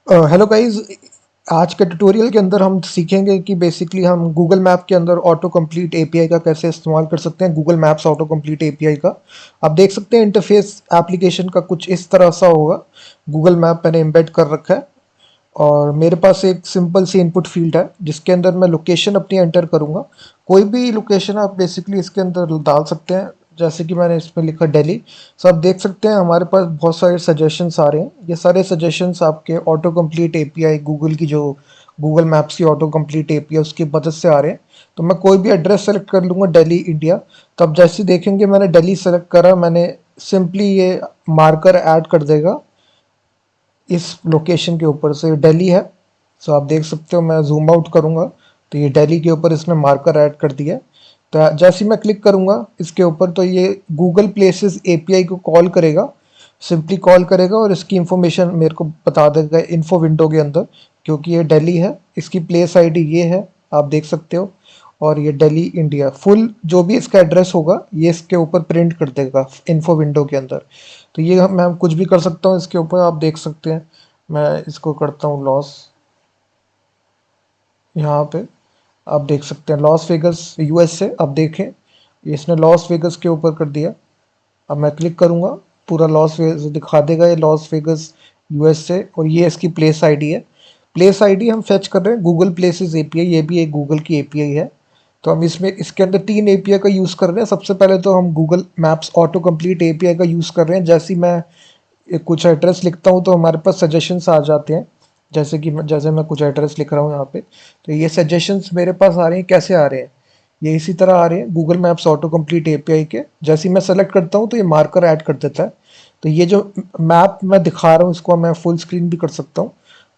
Hello guys. आज के tutorial के अंदर हम सीखेंगे कि बेसिकली हम गूगल मैप के अंदर ऑटो कंप्लीट एपीआई का कैसे इस्तेमाल कर सकते हैं। Google maps auto complete API का आप देख सकते हैं इंटरफेस एप्लीकेशन का कुछ इस तरह सा होगा। गूगल मैप मैंने एम्बेड कर रखा है और मेरे पास एक सिंपल सी इनपुट फील्ड है जिसके अंदर मैं लोकेशन अपनी एंटर करूंगा। कोई भी लोकेशन आप बेसिकली इसके अंदर डाल सकते हैं, जैसे कि मैंने इसमें लिखा दिल्ली। सो आप देख सकते हैं हमारे पास बहुत सारे सजेशंस आ रहे हैं। ये सारे सजेशंस आपके ऑटो कंप्लीट एपीआई गूगल की, जो गूगल मैप्स की ऑटो कंप्लीट एपीआई उसकी मदद से आ रहे हैं। तो मैं कोई भी एड्रेस सेलेक्ट कर लूँगा, दिल्ली इंडिया। तो आप जैसे देखेंगे मैंने दिल्ली सेलेक्ट करा, मैंने सिंपली ये मार्कर ऐड कर देगा इस लोकेशन के ऊपर। से दिल्ली है। सो आप देख सकते हो, मैं जूम आउट करूंगा तो ये दिल्ली के ऊपर इसने मार्कर ऐड कर दिया। तो जैसे ही मैं क्लिक करूंगा इसके ऊपर तो ये गूगल प्लेसेस एपीआई को कॉल करेगा, सिंपली कॉल करेगा और इसकी इंफॉर्मेशन मेरे को बता देगा इन्फो विंडो के अंदर। क्योंकि ये दिल्ली है, इसकी प्लेस आईडी ये है, आप देख सकते हो। और ये दिल्ली इंडिया फुल जो भी इसका एड्रेस होगा ये इसके ऊपर प्रिंट कर देगा इन्फो विंडो के अंदर। तो ये मैं कुछ भी कर सकता हूँ इसके ऊपर, आप देख सकते हैं। मैं इसको करता हूँ लॉस, यहाँ पे आप देख सकते हैं लॉस वेगस यूएस से। अब देखें इसने लॉस वेगस के ऊपर कर दिया। अब मैं क्लिक करूँगा, पूरा लॉस वेगस दिखा देगा, ये लॉस वेगस यूएस से। और ये इसकी प्लेस आईडी है। प्लेस आईडी हम फेच कर रहे हैं गूगल प्लेसेस एपीआई, ये भी एक गूगल की एपीआई है। तो हम इसमें इसके अंदर 3 एपीआई का यूज़ कर रहे हैं। सबसे पहले तो हम Google maps auto complete API का यूज़ कर रहे हैं। जैसे ही मैं कुछ एड्रेस लिखता हूँ तो हमारे पास सजेशंस आ जाते हैं। जैसे मैं कुछ एड्रेस लिख रहा हूँ यहाँ पे, तो ये सजेशंस मेरे पास आ रहे हैं। कैसे आ रहे हैं? ये इसी तरह आ रहे हैं Google maps auto complete API के। जैसे ही मैं सेलेक्ट करता हूँ तो ये मार्कर ऐड कर देता है। तो ये जो मैप मैं दिखा रहा हूँ इसको मैं फुल स्क्रीन भी कर सकता हूँ।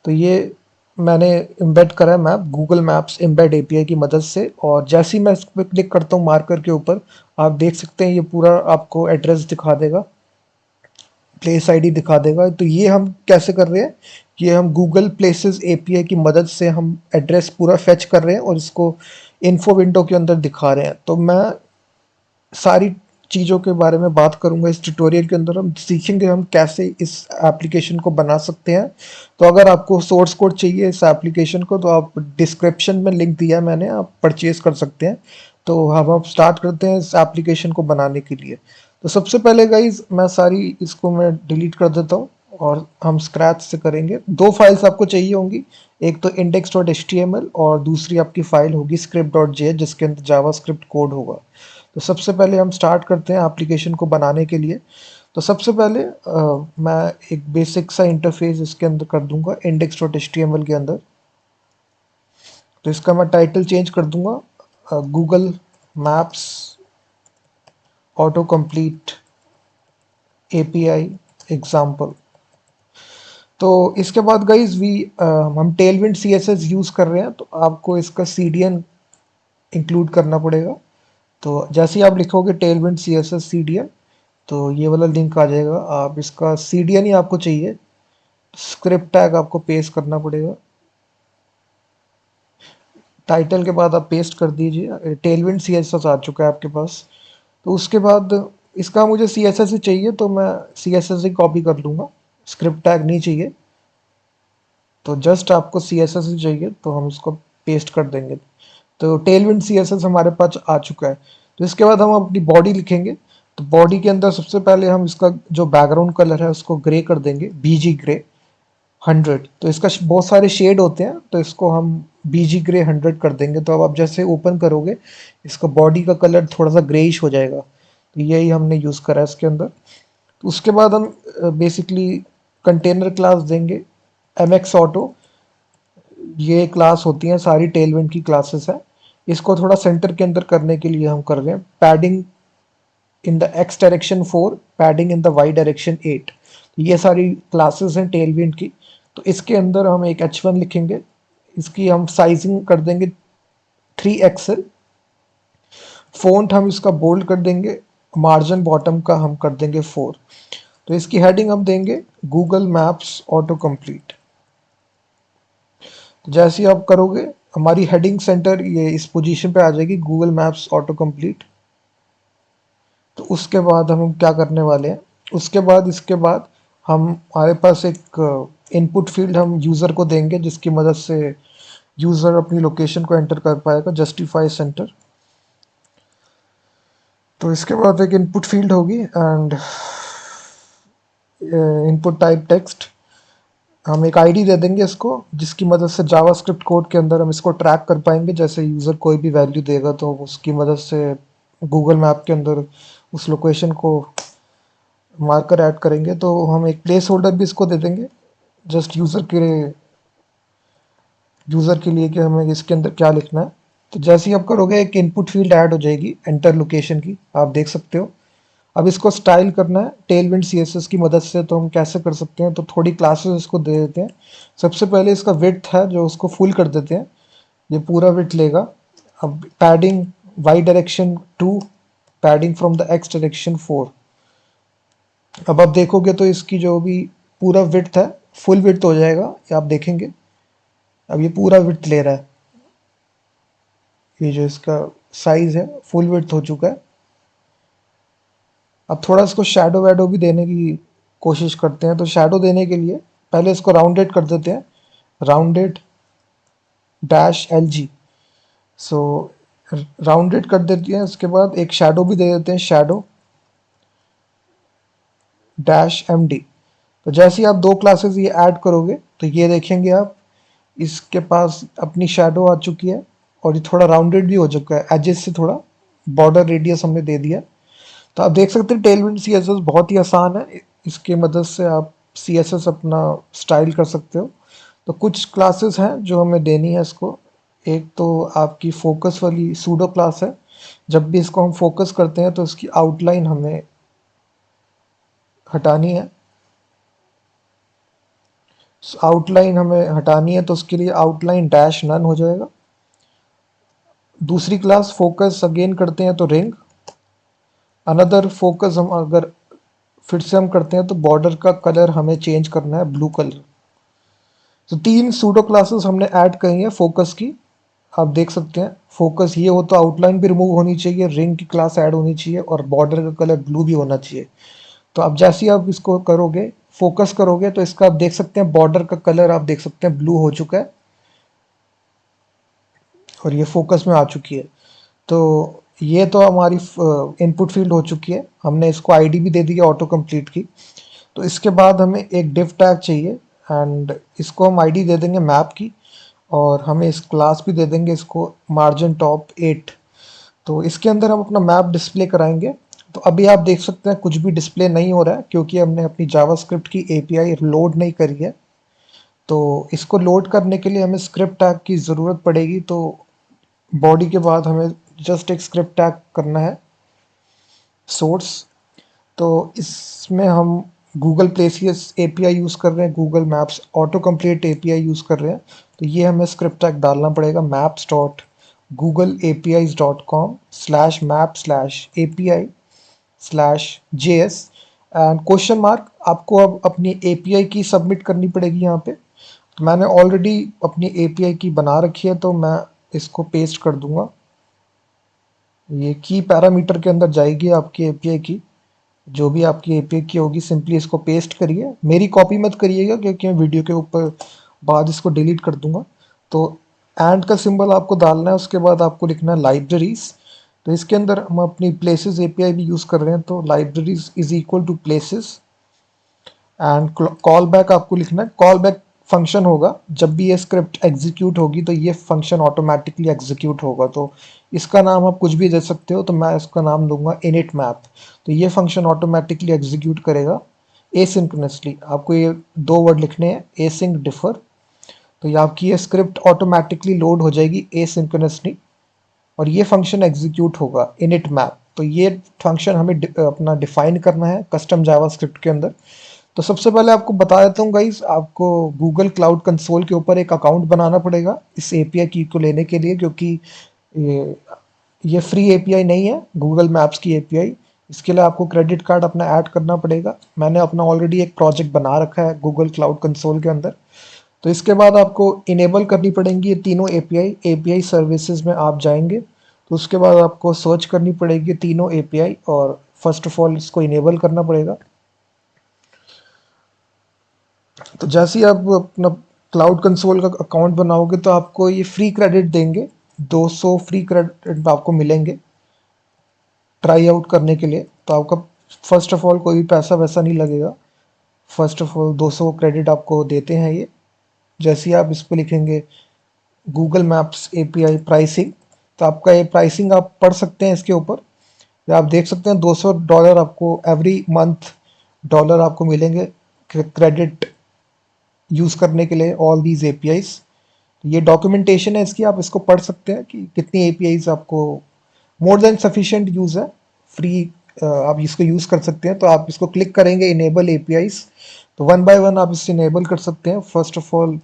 तो ये मैंने एम्बेड करा है map Google maps embed API की मदद से। और जैसे ही मैं इस पर क्लिक करता हूँ मार्कर के ऊपर, आप देख सकते हैं ये पूरा आपको एड्रेस दिखा देगा, प्लेस आईडी दिखा देगा। तो ये हम कैसे कर रहे हैं? ये हम गूगल प्लेसेस एपीआई की मदद से हम एड्रेस पूरा फेच कर रहे हैं और इसको इन्फो विंडो के अंदर दिखा रहे हैं। तो मैं सारी चीज़ों के बारे में बात करूंगा इस ट्यूटोरियल के अंदर। हम सीखेंगे हम कैसे इस एप्लीकेशन को बना सकते हैं। तो अगर आपको सोर्स कोड चाहिए इस एप्लीकेशन को तो आप डिस्क्रिप्शन में लिंक दिया है मैंने, आप परचेज कर सकते हैं। तो हम अब स्टार्ट करते हैं इस एप्लीकेशन को बनाने के लिए। तो सबसे पहले गाइज मैं सारी इसको मैं डिलीट कर देता हूँ और हम स्क्रैच से करेंगे। 2 फाइल्स आपको चाहिए होंगी, एक तो index.html और दूसरी आपकी फाइल होगी script.js जिसके अंदर जावास्क्रिप्ट कोड होगा। तो सबसे पहले हम स्टार्ट करते हैं एप्लीकेशन को बनाने के लिए। तो सबसे पहले मैं एक बेसिक सा इंटरफेस इसके अंदर कर दूंगा index.html के अंदर। तो इसका मैं टाइटल चेंज कर दूंगा Google maps auto complete API example. तो इसके बाद गाइज हम टेलविंड सीएसएस यूज़ कर रहे हैं तो आपको इसका सीडीएन इंक्लूड करना पड़ेगा। तो जैसे ही आप लिखोगे टेलविंड सीएसएस सीडीएन तो ये वाला लिंक आ जाएगा। आप इसका सीडीएन ही आपको चाहिए, स्क्रिप्ट टैग आपको पेस्ट करना पड़ेगा। टाइटल के बाद आप पेस्ट कर दीजिए, टेलविंड सीएसएस आ चुका है आपके पास। तो उसके बाद इसका मुझे सीएसएस ही चाहिए तो मैं सीएसएस ही कॉपी कर लूँगा, स्क्रिप्ट टैग नहीं चाहिए। तो जस्ट आपको सीएसएस ही चाहिए तो हम इसको पेस्ट कर देंगे। तो टेलविंड सीएसएस हमारे पास आ चुका है। तो इसके बाद हम अपनी बॉडी लिखेंगे। तो बॉडी के अंदर सबसे पहले हम इसका जो बैकग्राउंड कलर है उसको ग्रे कर देंगे, बीजी ग्रे 100। तो इसका बहुत सारे शेड होते हैं तो इसको हम बीजी ग्रे 100 कर देंगे। तो अब आप जैसे ओपन करोगे इसका बॉडी का कलर थोड़ा सा ग्रेइश हो जाएगा। तो यही हमने यूज़ करा है इसके अंदर। तो उसके बाद हम बेसिकली कंटेनर क्लास देंगे एम एक्स ऑटो। ये क्लास होती हैं सारी टेलविंड की क्लासेस है। इसको थोड़ा सेंटर के अंदर करने के लिए हम कर रहे हैं padding in the x direction 4, padding in the y direction 8। ये सारी क्लासेस हैं टेलविंड की। तो इसके अंदर हम एक h1 लिखेंगे, इसकी हम साइजिंग कर देंगे 3 एक्सएल। फ़ॉन्ट हम इसका बोल्ड कर देंगे, मार्जिन बॉटम का हम कर देंगे 4। तो इसकी हेडिंग हम देंगे गूगल मैप्स ऑटो कंप्लीट। तो जैसे ही आप करोगे हमारी हेडिंग सेंटर ये इस पोजीशन पे आ जाएगी गूगल मैप्स ऑटो कंप्लीट। तो उसके बाद हम क्या करने वाले हैं, उसके बाद इसके बाद हमारे पास एक इनपुट फील्ड हम यूज़र को देंगे जिसकी मदद से यूज़र अपनी लोकेशन को एंटर कर पाएगा, जस्टिफाई सेंटर। तो इसके बाद एक इनपुट फील्ड होगी एंड इनपुट टाइप टेक्स्ट। हम एक आईडी दे देंगे इसको जिसकी मदद से जावास्क्रिप्ट कोड के अंदर हम इसको ट्रैक कर पाएंगे। जैसे यूज़र कोई भी वैल्यू देगा तो उसकी मदद से गूगल मैप के अंदर उस लोकेशन को मार्कर ऐड करेंगे। तो हम एक प्लेस होल्डर भी इसको दे देंगे जस्ट यूज़र के लिए कि हमें इसके अंदर क्या लिखना है। तो जैसे ही आप करोगे एक इनपुट फील्ड ऐड हो जाएगी एंटर लोकेशन की, आप देख सकते हो। अब इसको स्टाइल करना है टेलविंड सीएसएस की मदद से। तो हम कैसे कर सकते हैं, तो थोड़ी क्लासेस इसको दे देते हैं। सबसे पहले इसका विड्थ है जो उसको फुल कर देते हैं, ये पूरा विड्थ लेगा। अब padding y direction 2, padding from the x direction 4। अब आप देखोगे तो इसकी जो भी पूरा विड्थ है फुल विड्थ हो जाएगा, ये आप देखेंगे। अब ये पूरा विड्थ ले रहा है, ये जो इसका साइज है फुल विड्थ हो चुका है। अब थोड़ा इसको शैडो वैडो भी देने की कोशिश करते हैं। तो शैडो देने के लिए पहले इसको राउंडेड कर देते हैं, राउंडेड डैश LG। सो राउंडेड कर देते हैं, उसके बाद एक शैडो भी दे देते हैं, शैडो डैश MD। तो जैसे ही आप दो क्लासेस ये ऐड करोगे तो ये देखेंगे आप, इसके पास अपनी शैडो आ चुकी है और ये थोड़ा राउंडेड भी हो चुका है, एजेस से थोड़ा बॉर्डर रेडियस हमने दे दिया। तो आप देख सकते हैं टेलविंड CSS बहुत ही आसान है, इसके मदद से आप CSS अपना स्टाइल कर सकते हो। तो कुछ क्लासेस हैं जो हमें देनी है इसको। एक तो आपकी फोकस वाली सूडो क्लास है, जब भी इसको हम फोकस करते हैं तो इसकी आउटलाइन हमें हटानी है। आउटलाइन हमें हटानी है तो उसके लिए आउटलाइन डैश नन हो जाएगा। दूसरी क्लास फोकस अगेन करते हैं तो रिंग। अनदर फोकस हम अगर फिर से हम करते हैं तो बॉर्डर का कलर हमें चेंज करना है ब्लू कलर। तो तीन सूडो क्लासेस हमने ऐड करी है फोकस की, आप देख सकते हैं। फोकस ये हो तो आउटलाइन भी रिमूव होनी चाहिए, रिंग की क्लास ऐड होनी चाहिए और बॉर्डर का कलर ब्लू भी होना चाहिए। तो अब जैसे ही आप इसको करोगे, फोकस करोगे, तो इसका आप देख सकते हैं बॉर्डर का कलर आप देख सकते हैं ब्लू हो चुका है और ये फोकस में आ चुकी है। तो ये तो हमारी इनपुट फील्ड हो चुकी है, हमने इसको आईडी भी दे दी है ऑटो कंप्लीट की। तो इसके बाद हमें एक डिव टैग चाहिए एंड इसको हम आईडी दे देंगे मैप की और हमें इस क्लास भी दे देंगे इसको मार्जिन टॉप 8। तो इसके अंदर हम अपना मैप डिस्प्ले कराएंगे। तो अभी आप देख सकते हैं कुछ भी डिस्प्ले नहीं हो रहा है क्योंकि हमने अपनी जावास्क्रिप्ट की एपीआई लोड नहीं करी है। तो इसको लोड करने के लिए हमें स्क्रिप्ट टैग की ज़रूरत पड़ेगी। तो बॉडी के बाद हमें जस्ट एक स्क्रिप्ट टैग करना है सोर्स। तो इसमें हम गूगल प्लेसियस एपीआई यूज़ कर रहे हैं, Google maps auto complete API use कर रहे हैं। तो ये हमें स्क्रिप्ट टैग डालना पड़ेगा maps dot Google APIs .com /maps/API/JS and question mark. आपको अब अपनी एपीआई की सबमिट करनी पड़ेगी यहाँ पे। तो मैंने ऑलरेडी अपनी एपीआई की बना रखी है तो मैं इसको पेस्ट कर दूंगा। ये की पैरामीटर के अंदर जाएगी आपकी एपीआई की, जो भी आपकी एपीआई की होगी सिंपली इसको पेस्ट करिए। मेरी कॉपी मत करिएगा क्योंकि मैं वीडियो के ऊपर बाद इसको डिलीट कर दूंगा। तो एंड का सिंबल आपको डालना है, उसके बाद आपको लिखना है लाइब्रेरीज। तो इसके अंदर हम अपनी प्लेसेस एपीआई भी यूज़ कर रहे हैं, तो libraries is equal to places and call back आपको लिखना है। कॉल बैक फंक्शन होगा, जब भी ये स्क्रिप्ट एग्जीक्यूट होगी तो ये फंक्शन ऑटोमेटिकली एग्जीक्यूट होगा। तो इसका नाम आप कुछ भी दे सकते हो, तो मैं इसका नाम दूंगा इनिट मैप। तो ये फंक्शन ऑटोमेटिकली एग्जीक्यूट करेगा एसिंक्रोनसली। आपको ये दो वर्ड लिखने हैं, एसिंक डिफर। तो ये आपकी ये स्क्रिप्ट ऑटोमेटिकली लोड हो जाएगी एसिंक्रोनसली और ये फंक्शन एग्जीक्यूट होगा इनिट मैप। तो ये फंक्शन हमें अपना डिफाइन करना है कस्टम जावास्क्रिप्ट के अंदर। तो सबसे पहले आपको बता देता हूँ गाइस, आपको गूगल क्लाउड कंसोल के ऊपर एक अकाउंट बनाना पड़ेगा इस एपीआई की को लेने के लिए, क्योंकि ये ये फ्री एपीआई नहीं है गूगल मैप्स की एपीआई। इसके लिए आपको क्रेडिट कार्ड अपना ऐड करना पड़ेगा। मैंने अपना ऑलरेडी एक प्रोजेक्ट बना रखा है गूगल क्लाउड कंसोल के अंदर। तो इसके बाद आपको इनेबल करनी पड़ेंगी ये तीनों एपीआई सर्विसेज में आप जाएंगे। तो उसके बाद आपको सर्च करनी पड़ेगी तीनों एपीआई और फर्स्ट ऑफ ऑल इसको इनेबल करना पड़ेगा। तो जैसे ही आप अपना क्लाउड कंसोल का अकाउंट बनाओगे तो आपको ये फ्री क्रेडिट देंगे, 200 फ्री क्रेडिट आपको मिलेंगे ट्राई आउट करने के लिए। तो आपका फर्स्ट ऑफ ऑल कोई भी पैसा वैसा नहीं लगेगा। फर्स्ट ऑफ ऑल 200 क्रेडिट आपको देते हैं ये। जैसे ही आप इस पर लिखेंगे गूगल मैप्स एपीआई प्राइसिंग, तो आपका ये प्राइसिंग आप पढ़ सकते हैं इसके ऊपर। या आप देख सकते हैं $200 आपको एवरी मंथ डॉलर आपको मिलेंगे क्रेडिट यूज़ करने के लिए ऑल दीज एपीआईज। ये डॉक्यूमेंटेशन है इसकी, आप इसको पढ़ सकते हैं कि कितनी एपीआईज आपको मोर देन सफिशिएंट यूज़ है। फ्री आप इसको यूज़ कर सकते हैं। तो आप इसको क्लिक करेंगे इनेबल एपीआईज, तो वन बाय वन आप इससे इनेबल कर सकते हैं। First of all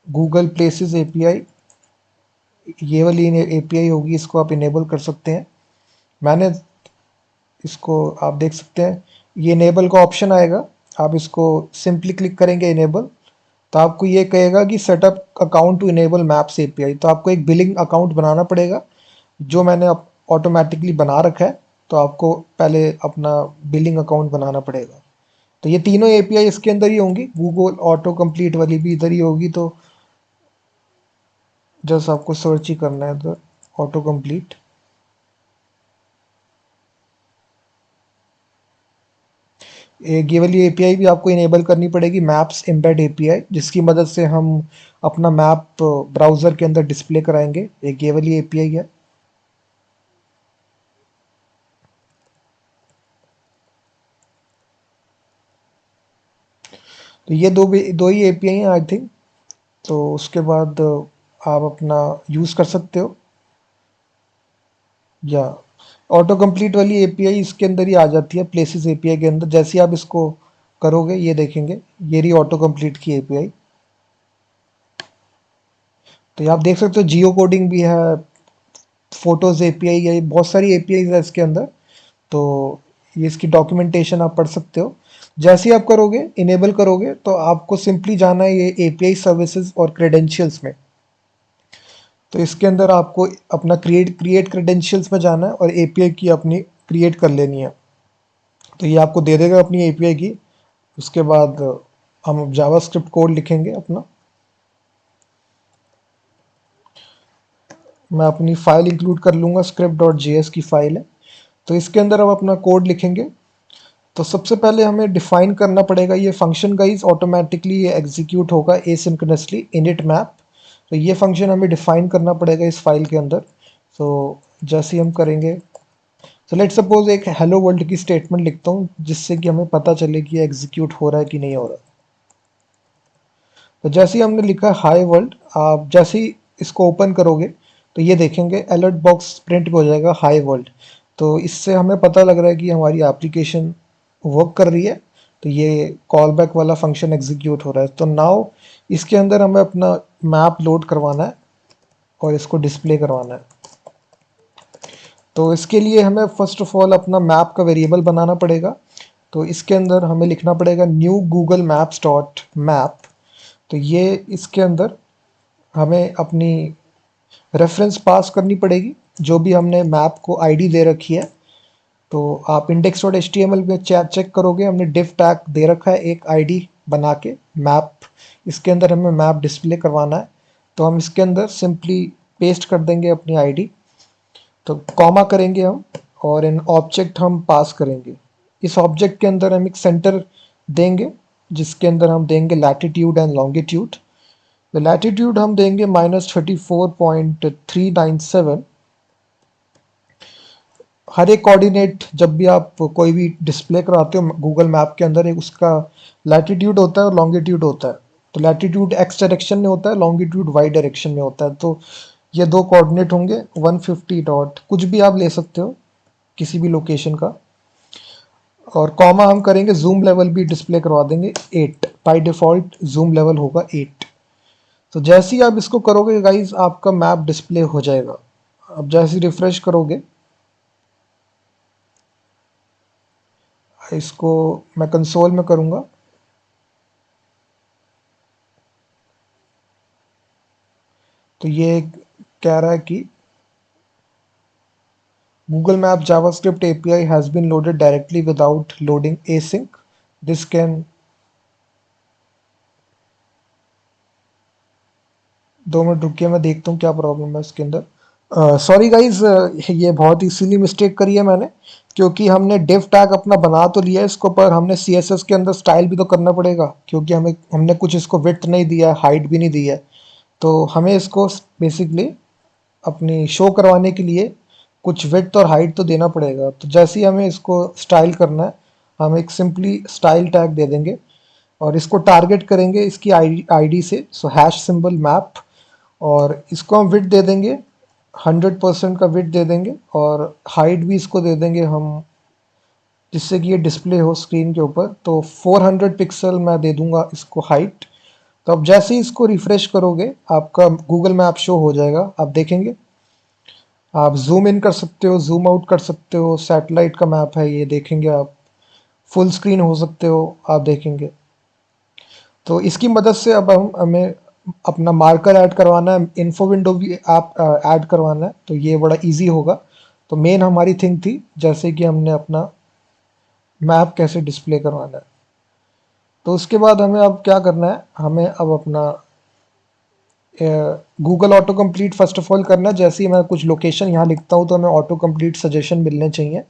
Google places API, ये वाली एपीआई होगी, इसको आप इनेबल कर सकते हैं। मैंने इसको आप देख सकते हैं, ये इनेबल का ऑप्शन आएगा, आप इसको सिंपली क्लिक करेंगे इनेबल, तो आपको ये कहेगा कि setup account to enable maps API. तो आपको एक बिलिंग अकाउंट बनाना पड़ेगा, जो मैंने ऑटोमेटिकली बना रखा है। तो आपको पहले अपना बिलिंग अकाउंट बनाना पड़ेगा। तो ये तीनों एपीआई इसके अंदर ही होंगी, गूगल ऑटो कंप्लीट वाली भी इधर ही होगी। तो जस्ट आपको सर्च ही करना है इधर ऑटो कंप्लीट। एक ये वाली एपीआई भी आपको इनेबल करनी पड़ेगी, मैप्स एम्बेड एपीआई, जिसकी मदद से हम अपना मैप ब्राउज़र के अंदर डिस्प्ले कराएंगे। एक ये वाली एपीआई है। तो ये दो ही एपीआई हैं आई थिंक। तो उसके बाद आप अपना यूज़ कर सकते हो। या ऑटो कंप्लीट वाली एपीआई इसके अंदर ही आ जाती है, प्लेसेस एपीआई के अंदर। जैसे ही आप इसको करोगे ये देखेंगे, ये रही ऑटो कंप्लीट की एपीआई। तो ये आप देख सकते हो जियो कोडिंग भी है, फोटोज एपीआई है, बहुत सारी एपीआई है इसके अंदर। तो ये इसकी डॉक्यूमेंटेशन आप पढ़ सकते हो। जैसे ही आप करोगे इनेबल करोगे तो आपको सिंपली जाना है ये एपीआई सर्विसेज और क्रेडेंशियल्स में। तो इसके अंदर आपको अपना क्रिएट क्रेडेंशियल्स में जाना है और एपीआई की अपनी क्रिएट कर लेनी है। तो ये आपको दे देगा अपनी एपीआई की। उसके बाद हम जावास्क्रिप्ट कोड लिखेंगे अपना। मैं अपनी फ़ाइल इंक्लूड कर लूँगा, script.js की फ़ाइल है। तो इसके अंदर हम अपना कोड लिखेंगे। तो सबसे पहले हमें डिफाइन करना पड़ेगा ये फंक्शन गाइज, ऑटोमेटिकली ये एग्जीक्यूट होगा एसिंक्रोनसली इनिट मैप। तो ये फंक्शन हमें डिफाइन करना पड़ेगा इस फाइल के अंदर। तो जैसे ही हम करेंगे, तो लेट सपोज एक हेलो वर्ल्ड की स्टेटमेंट लिखता हूँ, जिससे कि हमें पता चले कि एग्जीक्यूट हो रहा है कि नहीं हो रहा। तो जैसे ही हमने लिखा हाई वर्ल्ड, आप जैसे ही इसको ओपन करोगे तो ये देखेंगे अलर्ट बॉक्स प्रिंट हो जाएगा हाई वर्ल्ड। तो इससे हमें पता लग रहा है कि हमारी एप्लीकेशन वर्क कर रही है। तो ये कॉल बैक वाला फंक्शन एग्जीक्यूट हो रहा है। तो नाउ इसके अंदर हमें अपना मैप लोड करवाना है और इसको डिस्प्ले करवाना है। तो इसके लिए हमें फर्स्ट ऑफ ऑल अपना मैप का वेरिएबल बनाना पड़ेगा। तो इसके अंदर हमें लिखना पड़ेगा new Google Maps dot map. तो ये इसके अंदर हमें अपनी रेफरेंस पास करनी पड़ेगी, जो भी हमने मैप को आईडी दे रखी है। तो आप index.html में चेक करोगे, हमने div टैग दे रखा है एक आईडी बना के मैप। इसके अंदर हमें मैप डिस्प्ले करवाना है। तो हम इसके अंदर सिंपली पेस्ट कर देंगे अपनी आईडी। तो कॉमा करेंगे हम और इन ऑब्जेक्ट हम पास करेंगे। इस ऑब्जेक्ट के अंदर हम एक सेंटर देंगे, जिसके अंदर हम देंगे लैटिट्यूड एंड लॉन्गिट्यूड। तो लैटिट्यूड हम देंगे -34.397। हर एक कोऑर्डिनेट जब भी आप कोई भी डिस्प्ले कराते हो गूगल मैप के अंदर, एक उसका लैटिट्यूड होता है और लॉन्गिट्यूड होता है। तो लैटिट्यूड एक्स डायरेक्शन में होता है, लॉन्गिट्यूड वाई डायरेक्शन में होता है। तो ये दो कोऑर्डिनेट होंगे 150 डॉट कुछ भी आप ले सकते हो किसी भी लोकेशन का। और कॉमा हम करेंगे, जूम लेवल भी डिस्प्ले करवा देंगे 8, बाय डिफ़ॉल्ट जूम लेवल होगा 8। तो जैसे ही आप इसको करोगे गाइज, आपका मैप डिस्प्ले हो जाएगा। अब जैसे ही रिफ्रेश करोगे, इसको मैं कंसोल में करूँगा। तो ये कह रहा है कि Google Maps JavaScript API has been loaded directly without loading async. This can 2 minute रुकिए, मैं देखता हूँ क्या प्रॉब्लम है इसके अंदर। सॉरी गाइज, ये बहुत ही सिली मिस्टेक करी है मैंने, क्योंकि हमने div टैग अपना बना तो लिया है इसको, पर हमने CSS के अंदर स्टाइल भी तो करना पड़ेगा, क्योंकि हमने कुछ इसको विड्थ नहीं दिया है, हाइट भी नहीं दी है। तो हमें इसको बेसिकली अपनी शो करवाने के लिए कुछ विड्थ और हाइट तो देना पड़ेगा। तो जैसे ही हमें इसको स्टाइल करना है, हम एक सिंपली स्टाइल टैग दे देंगे और इसको टारगेट करेंगे इसकी आईडी से, सो हैश सिंबल मैप, और इसको हम विड्थ दे देंगे 100% का विड्थ दे देंगे, और हाइट भी इसको दे देंगे हम, जिससे कि ये डिस्प्ले हो स्क्रीन के ऊपर। तो 400 पिक्सल मैं दे दूंगा इसको हाइट। तो अब जैसे ही इसको रिफ्रेश करोगे आपका गूगल मैप शो हो जाएगा, आप देखेंगे। आप जूम इन कर सकते हो, जूम आउट कर सकते हो, सैटेलाइट का मैप है ये, देखेंगे आप। फुल स्क्रीन हो सकते हो, आप देखेंगे। तो इसकी मदद से अब हमें अपना मार्कर ऐड करवाना है, इन्फो विंडो भी आप ऐड करवाना है, तो ये बड़ा इजी होगा। तो मेन हमारी थिंग थी जैसे कि हमने अपना मैप कैसे डिस्प्ले करवाना है। तो उसके बाद हमें अब क्या करना है, हमें अब अपना Google auto complete first of all करना है। जैसे ही मैं कुछ लोकेशन यहाँ लिखता हूँ तो हमें ऑटो कंप्लीट सजेशन मिलने चाहिए।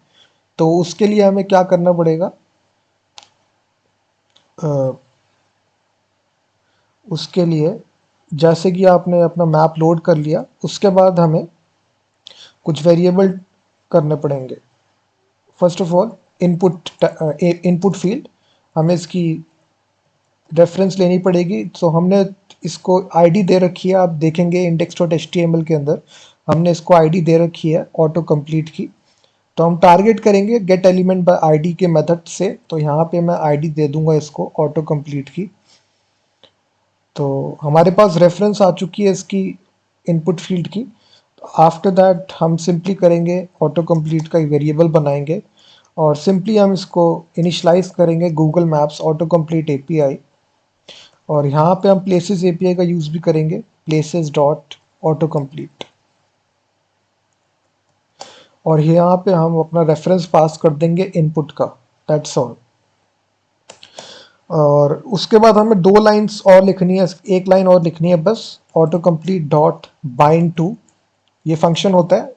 तो उसके लिए हमें क्या करना पड़ेगा, अ, उसके लिए जैसे कि आपने अपना मैप लोड कर लिया, उसके बाद हमें कुछ वेरिएबल करने पड़ेंगे। First of all input field, हमें इसकी रेफरेंस लेनी पड़ेगी। तो हमने इसको आईडी दे रखी है, आप देखेंगे index.html के अंदर हमने इसको आईडी दे रखी है ऑटो कंप्लीट की। तो हम टारगेट करेंगे गेट एलिमेंट बाय आईडी के मेथड से। तो यहाँ पे मैं आईडी दे दूंगा इसको ऑटो कंप्लीट की। तो हमारे पास रेफरेंस आ चुकी है इसकी इनपुट फील्ड की। आफ्टर दैट हम सिंपली करेंगे ऑटो कंप्लीट का एक वेरिएबल बनाएंगे, और सिंपली हम इसको इनिशलाइज करेंगे Google maps auto complete API. और यहाँ पे हम प्लेसेस एपीआई का यूज़ भी करेंगे, प्लेसेस डॉट ऑटो कंप्लीट। और यहाँ पे हम अपना रेफरेंस पास कर देंगे इनपुट का, दैट्स ऑल। और उसके बाद हमें 2 लाइन्स और लिखनी है, एक लाइन और लिखनी है बस, auto complete dot bind to. ये फंक्शन होता है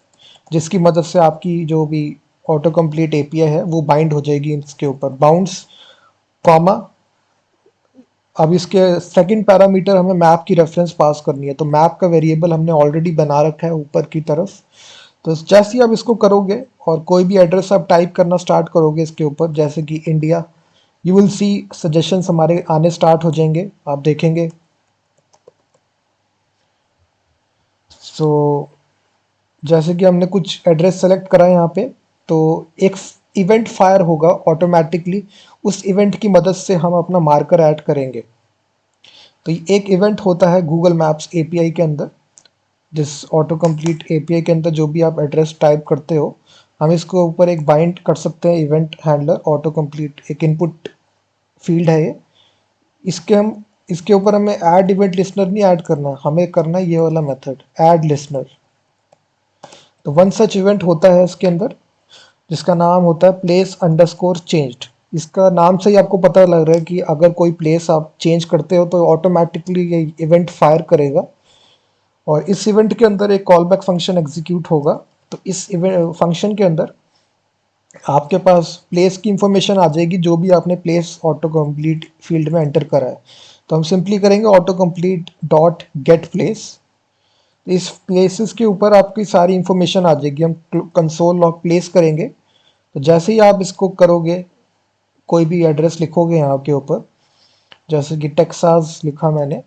जिसकी मदद से आपकी जो भी ऑटो कंप्लीट एपीआई है वो बाइंड हो जाएगी इसके ऊपर, बाउंड्स कॉमा। अब इसके सेकंड पैरामीटर हमें मैप की रेफरेंस पास करनी है। तो मैप का वेरिएबल हमने ऑलरेडी बना रखा है ऊपर की तरफ। तो जैसे ही आप इसको करोगे और कोई भी एड्रेस आप टाइप करना स्टार्ट करोगे इसके ऊपर, जैसे कि India, you will see suggestions हमारे आने स्टार्ट हो जाएंगे, आप देखेंगे। सो जैसे कि हमने कुछ एड्रेस सेलेक्ट करा है यहाँ पे, तो एक इवेंट फायर होगा ऑटोमेटिकली। उस इवेंट की मदद से हम अपना मार्कर ऐड करेंगे। तो ये एक इवेंट होता है गूगल मैप्स एपीआई के अंदर, जिस ऑटो कंप्लीट एपीआई के अंदर जो भी आप एड्रेस टाइप करते हो, हम इसको ऊपर एक बाइंड कर सकते हैं इवेंट हैंडलर ऑटो कंप्लीट, एक इनपुट फील्ड है ये। इसके ऊपर हमें ऐड इवेंट लिसनर नहीं ऐड करना, हमें करना है ये वाला मेथड ऐड लिसनर। तो वन सच इवेंट होता है इसके अंदर, जिसका नाम होता है प्लेस अंडरस्कोर चेंज्ड। इसका नाम से ही आपको पता लग रहा है कि अगर कोई प्लेस आप चेंज करते हो तो ऑटोमेटिकली ये इवेंट फायर करेगा। और इस इवेंट के अंदर एक कॉल बैक फंक्शन एग्जीक्यूट होगा। तो इस फंक्शन के अंदर आपके पास प्लेस की इंफॉर्मेशन आ जाएगी, जो भी आपने प्लेस ऑटो कंप्लीट फील्ड में एंटर करा है। तो हम सिंपली करेंगे auto complete dot get place. इस प्लेसेस के ऊपर आपकी सारी इंफॉर्मेशन आ जाएगी, हम कंसोल लॉग प्लेस करेंगे। तो जैसे ही आप इसको करोगे, कोई भी एड्रेस लिखोगे यहाँ के ऊपर, जैसे कि टेक्सास लिखा मैंने,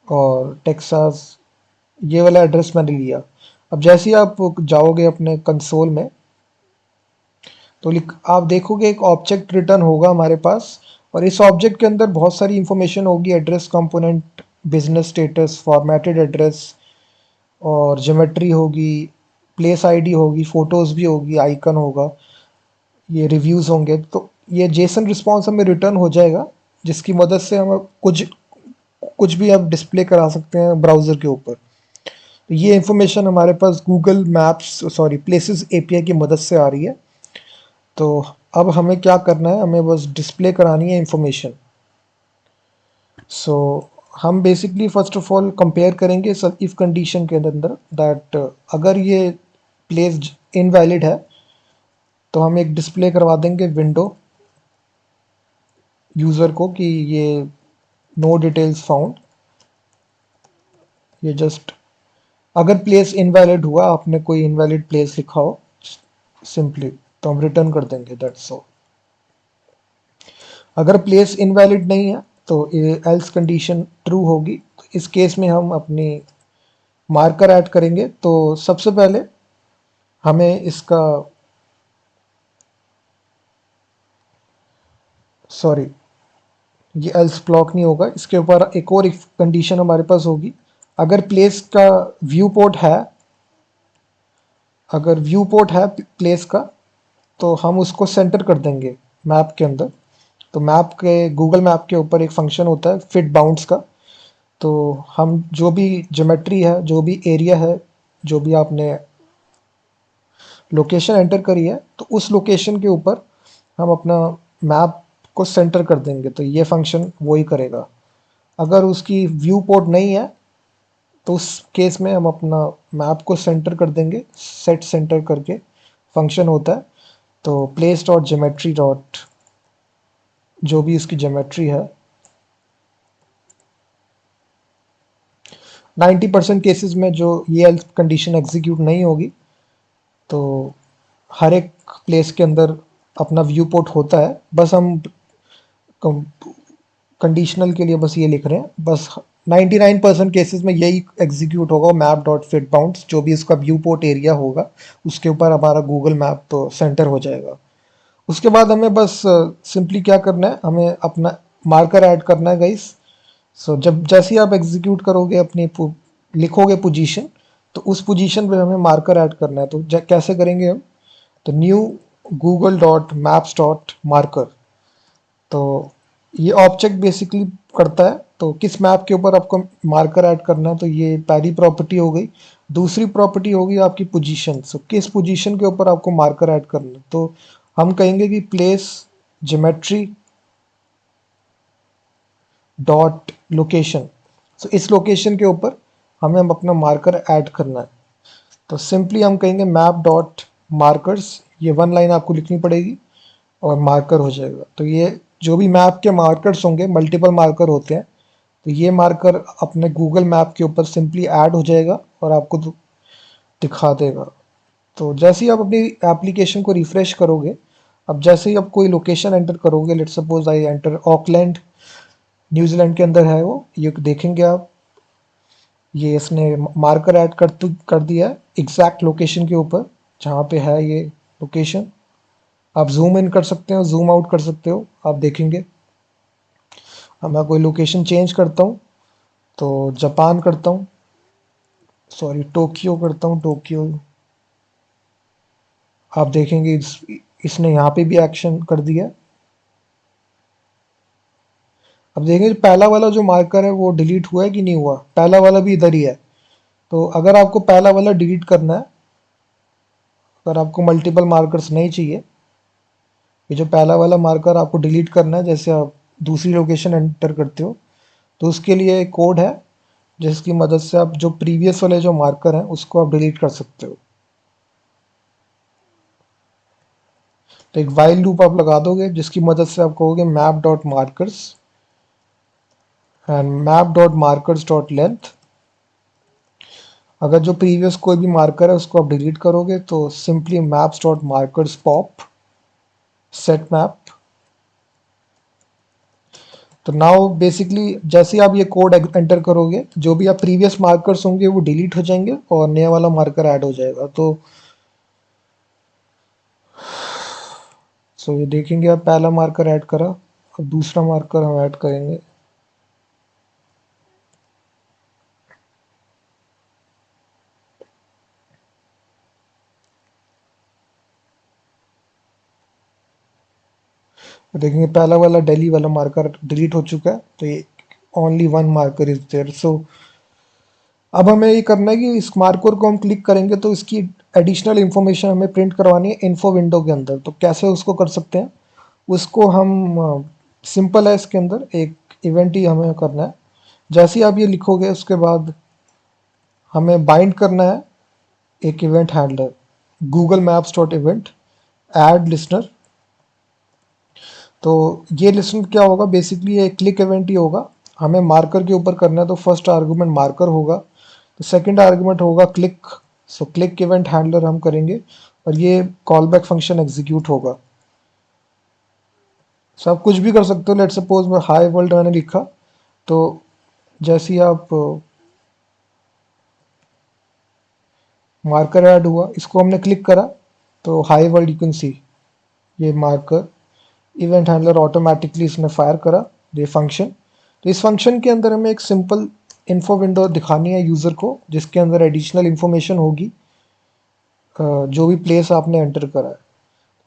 और टेक्सास ये वाला एड्रेस मैंने लिया। अब जैसे ही आप जाओगे अपने कंसोल में, तो आप देखोगे एक ऑब्जेक्ट रिटर्न होगा हमारे पास। और इस ऑब्जेक्ट के अंदर बहुत सारी इंफॉर्मेशन होगी, address component, business status, formatted address, और ज्योमेट्री होगी, प्लेस आईडी होगी, फोटोज़ भी होगी, आइकन होगा, ये रिव्यूज़ होंगे। तो ये जेसन रिस्पॉन्स हमें रिटर्न हो जाएगा, जिसकी मदद से हम कुछ कुछ भी आप डिस्प्ले करा सकते हैं ब्राउज़र के ऊपर। तो ये इंफॉर्मेशन हमारे पास Google Maps sorry places API की मदद से आ रही है। तो अब हमें क्या करना है, हमें बस डिस्प्ले करानी है इंफॉर्मेशन। सो हम basically first of all compare करेंगे सब इफ़ कंडीशन के अंदर दैट अगर ये प्लेस इनवैलिड है तो हम एक डिस्प्ले करवा देंगे विंडो यूज़र को कि ये नो डिटेल्स फाउंड। ये जस्ट अगर प्लेस इनवैलिड हुआ, आपने कोई इनवैलिड प्लेस लिखा हो सिंपली, तो हम रिटर्न कर देंगे, दैट्स ऑल। अगर प्लेस इनवैलिड नहीं है तो एल्स कंडीशन ट्रू होगी। तो इस केस में हम अपनी मार्कर ऐड करेंगे। तो सबसे पहले हमें इसका सॉरी ये एल्स ब्लॉक नहीं होगा, इसके ऊपर एक और इफ कंडीशन हमारे पास होगी। अगर प्लेस का व्यू पोर्ट है, अगर व्यू पोर्ट है प्लेस का, तो हम उसको सेंटर कर देंगे मैप के अंदर। तो मैप के गूगल मैप के ऊपर एक फंक्शन होता है फिट बाउंड्स का। तो हम जो भी ज्योमेट्री है, जो भी एरिया है, जो भी आपने लोकेशन एंटर करी है, तो उस लोकेशन के ऊपर हम अपना मैप को सेंटर कर देंगे। तो ये फंक्शन वही करेगा। अगर उसकी व्यू पोर्ट नहीं है तो उस केस में हम अपना मैप को सेंटर कर देंगे, सेट सेंटर करके फंक्शन होता है। तो प्लेस डॉट ज्योमेट्री डॉट जो भी इसकी ज्योमेट्री है, 90% केसेस में जो ये एल्स कंडीशन एग्जीक्यूट नहीं होगी। तो हर एक प्लेस के अंदर अपना व्यू पोर्ट होता है, बस हम कंडीशनल के लिए बस ये लिख रहे हैं। बस 99% केसेस में यही एग्जीक्यूट होगा, मैप डॉट फिट बाउंड्स जो भी इसका व्यू पोर्ट एरिया होगा उसके ऊपर हमारा गूगल मैप तो सेंटर हो जाएगा। उसके बाद हमें बस सिंपली क्या करना है, हमें अपना मार्कर ऐड करना है गाइस। सो जब जैसे ही आप एग्जीक्यूट करोगे अपनी लिखोगे पोजीशन, तो उस पोजीशन पे हमें मार्कर ऐड करना है। तो कैसे करेंगे हम, तो new Google dot maps dot marker. तो ये ऑब्जेक्ट बेसिकली करता है तो किस मैप के ऊपर आपको मार्कर ऐड करना है। तो ये पहली प्रॉपर्टी हो गई। दूसरी प्रॉपर्टी होगी आपकी पोजीशन। सो किस पोजीशन के ऊपर आपको मार्कर ऐड करना है, तो हम कहेंगे कि प्लेस ज्योमेट्री डॉट लोकेशन। सो इस लोकेशन के ऊपर हमें अपना मार्कर ऐड करना है। तो सिंपली हम कहेंगे मैप डॉट मार्कर्स, ये वन लाइन आपको लिखनी पड़ेगी और मार्कर हो जाएगा। तो ये जो भी मैप के मार्कर्स होंगे, मल्टीपल मार्कर होते हैं, तो ये मार्कर अपने गूगल मैप के ऊपर सिंपली ऐड हो जाएगा और आपको दिखा देगा। तो जैसे ही आप अपनी एप्लीकेशन को रिफ्रेश करोगे, अब जैसे ही आप कोई लोकेशन एंटर करोगे, let suppose I enter Auckland, New Zealand के अंदर है वो, ये देखेंगे आप, ये इसने मार्कर ऐड कर दिया है एग्जैक्ट लोकेशन के ऊपर जहाँ पे है ये लोकेशन। आप जूम इन कर सकते हो, जूम आउट कर सकते हो, आप देखेंगे। अब मैं कोई लोकेशन चेंज करता हूँ, तो जापान करता हूँ, सॉरी टोक्यो करता हूँ, टोक्यो। आप देखेंगे इसने यहाँ पे भी एक्शन कर दिया। अब देखेंगे पहला वाला जो मार्कर है वो डिलीट हुआ है कि नहीं हुआ, पहला वाला भी इधर ही है। तो अगर आपको पहला वाला डिलीट करना है, अगर आपको मल्टीपल मार्कर्स नहीं चाहिए, ये जो पहला वाला मार्कर आपको डिलीट करना है, जैसे आप दूसरी लोकेशन एंटर करते हो, तो उसके लिए एक कोड है जिसकी मदद से आप जो प्रीवियस वाले जो मार्कर हैं उसको आप डिलीट कर सकते हो। तो एक वाइल लूप आप लगा दोगे जिसकी मदद से आप कहोगे map dot markers and map dot markers dot length. अगर जो प्रीवियस कोई भी मार्कर है उसको आप डिलीट करोगे तो simply maps dot markers pop set map. तो नाउ बेसिकली जैसे ही आप ये कोड एंटर करोगे, जो भी आप प्रीवियस मार्कर्स होंगे वो डिलीट हो जाएंगे और नया वाला मार्कर ऐड हो जाएगा। तो ये देखेंगे आप पहला मार्कर ऐड करा, अब दूसरा मार्कर हम ऐड करेंगे। तो देखेंगे पहला वाला दिल्ली वाला मार्कर डिलीट हो चुका है। तो ये only one marker is there. So अब हमें ये करना है कि इस मार्कर को हम क्लिक करेंगे तो इसकी एडिशनल इंफॉर्मेशन हमें प्रिंट करवानी है इन्फो विंडो के अंदर। तो कैसे उसको कर सकते हैं, उसको हम सिंपल है, इसके अंदर एक इवेंट ही हमें करना है। जैसे ही आप ये लिखोगे उसके बाद हमें बाइंड करना है एक event handler, Google Maps dot event add listener. तो ये लिसनर क्या होगा, बेसिकली ये क्लिक इवेंट ही होगा। हमें मार्कर के ऊपर करना है तो फर्स्ट आर्गुमेंट मार्कर होगा, तो सेकंड आर्गुमेंट होगा click. So click event handler हम करेंगे और ये कॉल बैक फंक्शन एग्जीक्यूट होगा। सो आप कुछ भी कर सकते हो, लेट सपोज मैं हाई वर्ल्ड मैंने लिखा, तो जैसे ही आप मार्कर ऐड हुआ, इसको हमने क्लिक करा तो high world you can see ये मार्कर इवेंट हैंडलर ऑटोमेटिकली इसने फायर करा ये फंक्शन। तो इस फंक्शन के अंदर हमें एक सिंपल इन्फो विंडो दिखानी है यूज़र को, जिसके अंदर एडिशनल इन्फॉर्मेशन होगी जो भी प्लेस आपने एंटर करा है।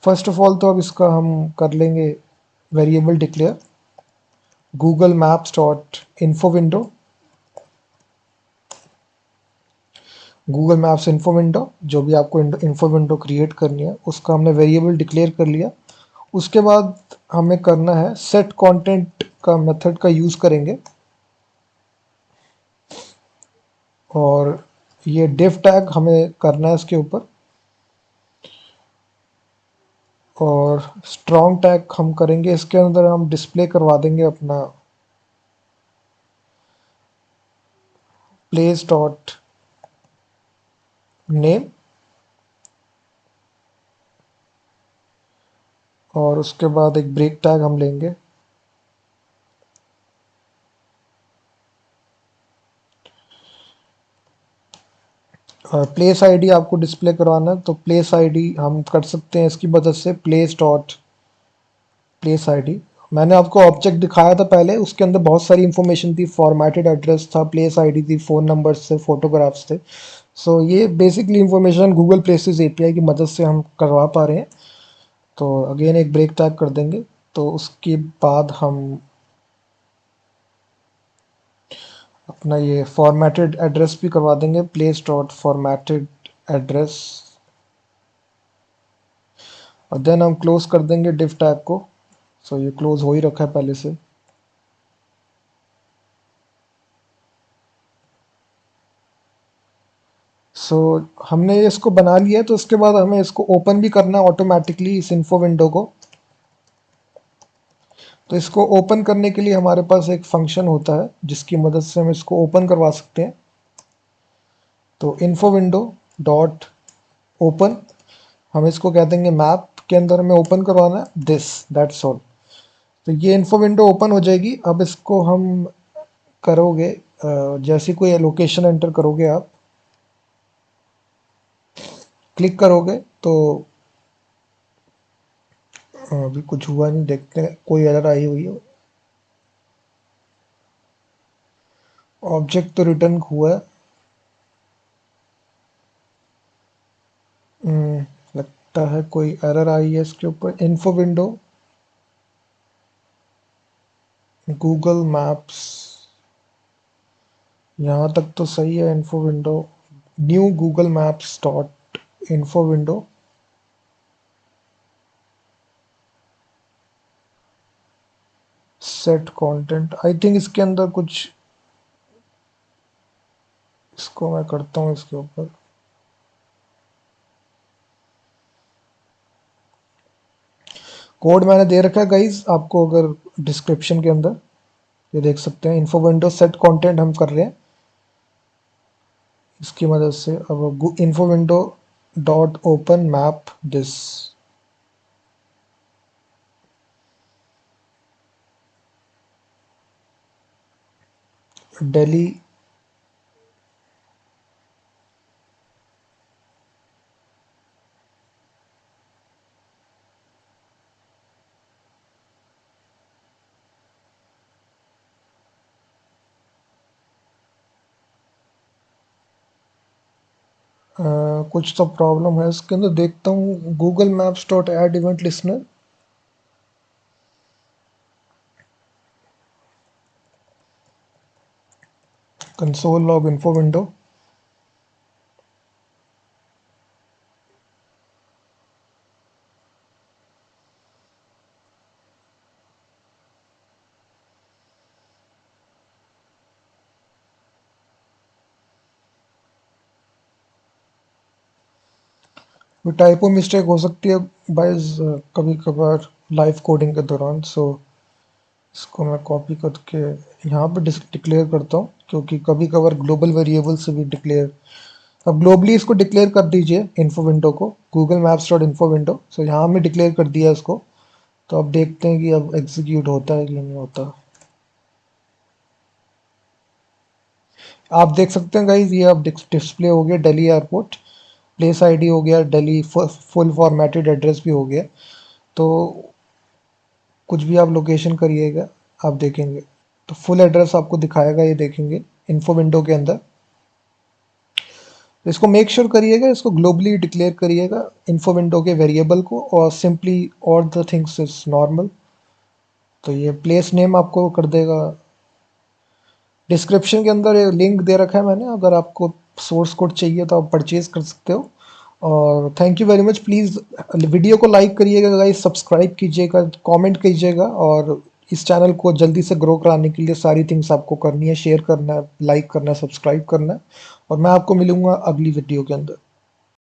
फर्स्ट ऑफ ऑल तो अब इसका हम कर लेंगे variable declare Google Maps dot info window. Google maps info window जो भी आपको इन्फो विंडो क्रिएट करनी है उसका हमने वेरिएबल डिक्लेयर कर लिया। उसके बाद हमें करना है सेट कंटेंट का मेथड का यूज़ करेंगे और ये डिव टैग हमें करना है इसके ऊपर, और स्ट्रॉन्ग टैग हम करेंगे इसके अंदर, हम डिस्प्ले करवा देंगे अपना प्लेस डॉट नेम, और उसके बाद एक ब्रेक टैग हम लेंगे। प्लेस आईडी आपको डिस्प्ले करवाना है तो प्लेस आईडी हम कर सकते हैं इसकी मदद से प्लेस डॉट प्लेस आईडी। मैंने आपको ऑब्जेक्ट दिखाया था पहले, उसके अंदर बहुत सारी इंफॉर्मेशन थी, फॉर्मेटेड एड्रेस था, प्लेस आईडी थी, फ़ोन नंबर्स थे, फोटोग्राफ्स थे। सो ये basically information Google places API की मदद से हम करवा पा रहे हैं। तो अगेन एक ब्रेक टैग कर देंगे, तो उसके बाद हम अपना ये फॉर्मेटेड एड्रेस भी करवा देंगे, प्लेस डॉट फॉर्मेटेड एड्रेस, और देन हम क्लोज कर देंगे डिव टैग को। सो ये क्लोज हो ही रखा है पहले से। सो हमने ये इसको बना लिया है, तो उसके बाद हमें इसको ओपन भी करना है ऑटोमेटिकली इस इन्फो विंडो को। तो इसको ओपन करने के लिए हमारे पास एक फंक्शन होता है जिसकी मदद से हम इसको ओपन करवा सकते हैं। तो इन्फो विंडो डॉट ओपन, हम इसको कह देंगे मैप के अंदर हमें ओपन करवाना है दिस, दैट्स ऑल। तो ये इन्फो विंडो ओपन हो जाएगी। अब इसको हम करोगे जैसे कोई लोकेशन एंटर करोगे आप, क्लिक करोगे तो अभी कुछ हुआ नहीं, देखते हैं कोई एरर आई हुई है। ऑब्जेक्ट तो रिटर्न हुआ है। लगता है कोई एरर आई है इसके ऊपर। इन्फो विंडो गूगल मैप्स, यहाँ तक तो सही है। Info window new Google Maps dot info window, set content, I think इसके अंदर कुछ, इसको मैं करता हूँ इसके ऊपर। कोड मैंने दे रखा है गाइज आपको, अगर डिस्क्रिप्शन के अंदर ये देख सकते हैं। इन्फो विंडो सेट कंटेंट हम कर रहे हैं इसकी मदद से। अब info window dot open map this Delhi. कुछ तो प्रॉब्लम है इसके अंदर, देखता हूँ। Google Maps dot add event listener, console log info window. कोई टाइपो मिस्टेक हो सकती है बाइज कभी कभार लाइव कोडिंग के दौरान। सो इसको मैं कॉपी करके यहाँ पे डिक्लेयर करता हूँ, क्योंकि कभी कभार ग्लोबल वेरिएबल से भी डिक्लेयर। अब ग्लोबली इसको डिक्लेयर कर दीजिए इन्फो विंडो को, Google Maps dot info window. So यहाँ में डिक्लेयर कर दिया इसको। तो अब देखते हैं कि अब एग्जीक्यूट होता है कि नहीं होता। आप देख सकते हैं गाइज, ये अब डिस्प्ले हो गया दिल्ली एयरपोर्ट, प्लेस आईडी हो गया दिल्ली, फुल फॉर्मेटेड एड्रेस भी हो गया। तो कुछ भी आप लोकेशन करिएगा आप देखेंगे तो फुल एड्रेस आपको दिखाएगा, ये देखेंगे इन्फो विंडो के अंदर। इसको मेक श्योर करिएगा, इसको ग्लोबली डिक्लेयर करिएगा इन्फो विंडो के वेरिएबल को, और सिंपली और द थिंग्स इज नॉर्मल। तो ये प्लेस नेम आपको कर देगा। डिस्क्रिप्शन के अंदर ये लिंक दे रखा है मैंने, अगर आपको सोर्स कोड चाहिए तो आप परचेज कर सकते हो। और thank you very much. Please video को लाइक करिएगा गाइस, सब्सक्राइब कीजिएगा, कमेंट कीजिएगा, और इस चैनल को जल्दी से ग्रो कराने के लिए सारी थिंग्स आपको करनी है, शेयर करना है, लाइक करना है, सब्सक्राइब करना है। और मैं आपको मिलूंगा अगली वीडियो के अंदर।